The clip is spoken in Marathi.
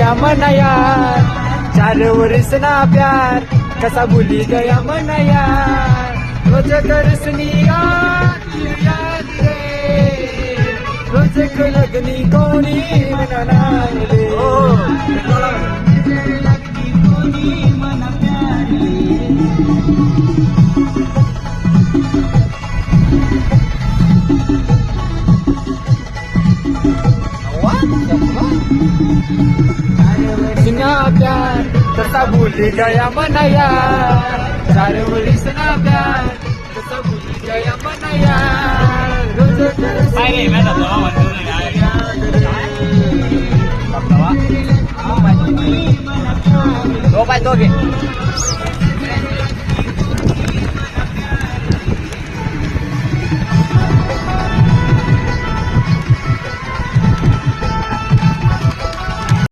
गया मन यार, 4 वर्ष ना प्यार कसा भुली गया मन यार. रोज करसनी याद रे, रोज लगनी कोणी मना रे. लगनी कोणी मन प्यारे. प्यार कसा भूल गया मन यार, 4 वर्ष ना प्यार कसा भूल गया मन यार. रोज नाही मी दो बाय दो घे.